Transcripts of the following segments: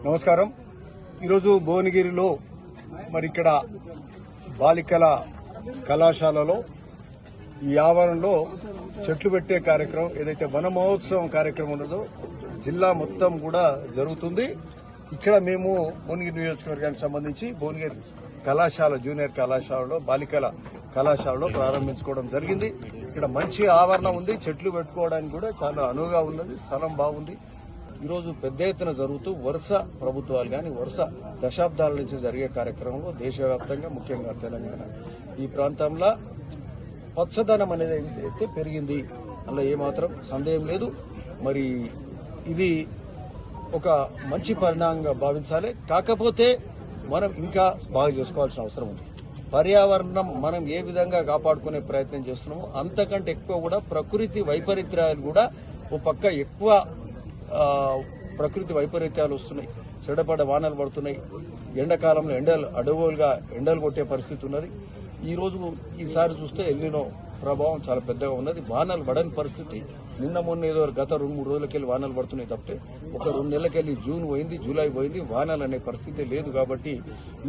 నమస్కారం. ఈరోజు భువనగిరిలో మరి ఇక్కడ బాలికల కళాశాలలో ఈ ఆవరణలో చెట్లు పెట్టే కార్యక్రమం ఏదైతే వన మహోత్సవం కార్యక్రమం ఉన్నదో జిల్లా మొత్తం కూడా జరుగుతుంది. ఇక్కడ మేము భువనగిరి నియోజకవర్గానికి సంబంధించి భువనగిరి కళాశాల జూనియర్ కళాశాలలో బాలికల కళాశాలలో ప్రారంభించుకోవడం జరిగింది. ఇక్కడ మంచి ఆవరణ ఉంది, చెట్లు పెట్టుకోవడానికి కూడా చాలా అనువుగా ఉన్నది, స్థలం బాగుంది. ఈరోజు పెద్ద ఎత్తున జరుగుతూ వరుస ప్రభుత్వాలు కానీ వరుస దశాబ్దాల నుంచి జరిగే కార్యక్రమంలో దేశవ్యాప్తంగా ముఖ్యంగా తెలంగాణ ఈ ప్రాంతంలో పచ్చదనం అనేది అయితే పెరిగింది, అందులో ఏమాత్రం సందేహం లేదు. మరి ఇది ఒక మంచి పరిణామంగా భావించాలి. కాకపోతే మనం ఇంకా బాగా చేసుకోవాల్సిన అవసరం ఉంది. పర్యావరణం మనం ఏ విధంగా కాపాడుకునే ప్రయత్నం చేస్తున్నామో అంతకంటే ఎక్కువ కూడా ప్రకృతి వైపరీత్యాలు కూడా ఓ పక్క ఎక్కువ ప్రకృతి వైపరీత్యాలు వస్తున్నాయి. చెడపడ వానలు పడుతున్నాయి. ఎండాకాలంలో అడవులుగా ఎండలు కొట్టే పరిస్థితి ఉన్నది. ఈసారి చూస్తే ఎల్నినో ప్రభావం చాలా పెద్దగా ఉన్నది. వానలు పడని పరిస్థితి. నిన్న మొన్న ఏదో గత 2-3 రోజులకెళ్ళి వానలు పడుతున్నాయి తప్పితే ఒక 2 నెలలకెళ్ళి జూన్ పోయింది, జూలై పోయింది, వానలు అనే పరిస్థితి లేదు. కాబట్టి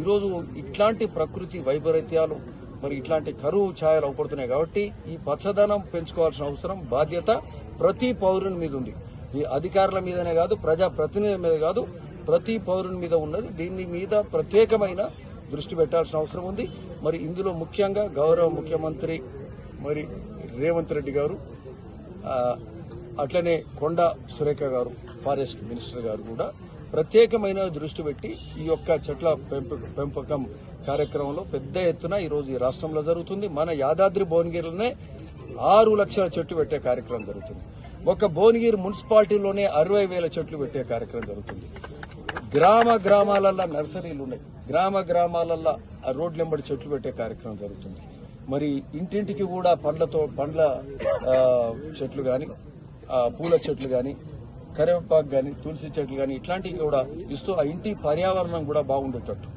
ఈరోజు ఇట్లాంటి ప్రకృతి వైపరీత్యాలు మరి ఇట్లాంటి కరువు ఛాయలు అవపడుతున్నాయి. కాబట్టి ఈ పచ్చదనం పెంచుకోవాల్సిన అవసరం బాధ్యత ప్రతి పౌరుని మీద ఉంది. ఈ అధికారుల మీదనే కాదు, ప్రజాప్రతినిధుల మీద కాదు, ప్రతి పౌరుని మీద ఉన్నది. దీని మీద ప్రత్యేకమైన దృష్టి పెట్టాల్సిన అవసరం ఉంది. మరి ఇందులో ముఖ్యంగా గౌరవ ముఖ్యమంత్రి మరి రేవంత్ రెడ్డి గారు, అట్లనే కొండ సురేఖ గారు ఫారెస్ట్ మినిస్టర్ గారు కూడా ప్రత్యేకమైన దృష్టి పెట్టి ఈ యొక్క చెట్ల పెంపకం కార్యక్రమంలో పెద్ద ఎత్తున ఈరోజు ఈ రాష్ట్రంలో జరుగుతుంది. మన యాదాద్రి భువనగిరిలోనే 6 లక్షల చెట్లు పెట్టే కార్యక్రమం జరుగుతుంది. ఒక భువనగిరి మున్సిపాలిటీలోనే 60,000 చెట్లు పెట్టే కార్యక్రమం జరుగుతుంది. గ్రామాలల్లో నర్సరీలు ఉన్నాయి. గ్రామాలల్లో రోడ్లెంబడి చెట్లు పెట్టే కార్యక్రమం జరుగుతుంది. మరి ఇంటింటికి కూడా పండ్ల చెట్లు గాని, పూల చెట్లు గాని, కరివేపాకు గాని, తులసి చెట్లు గాని ఇట్లాంటివి కూడా ఇస్తూ ఆ ఇంటి పర్యావరణం కూడా బాగుండేటట్టు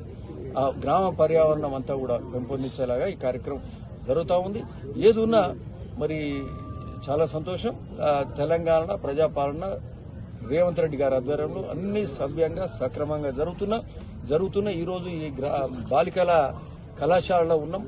ఆ గ్రామ పర్యావరణం అంతా కూడా పెంపొందించేలాగా ఈ కార్యక్రమం జరుగుతూ ఉంది. ఏదున్నా మరి చాలా సంతోషం. తెలంగాణ ప్రజాపాలన రేవంత్ రెడ్డి గారి ఆధ్వర్యంలో అన్ని సవ్యంగా సక్రమంగా జరుగుతున్న ఈరోజు ఈ బాలికల కళాశాలలో ఉన్నాం.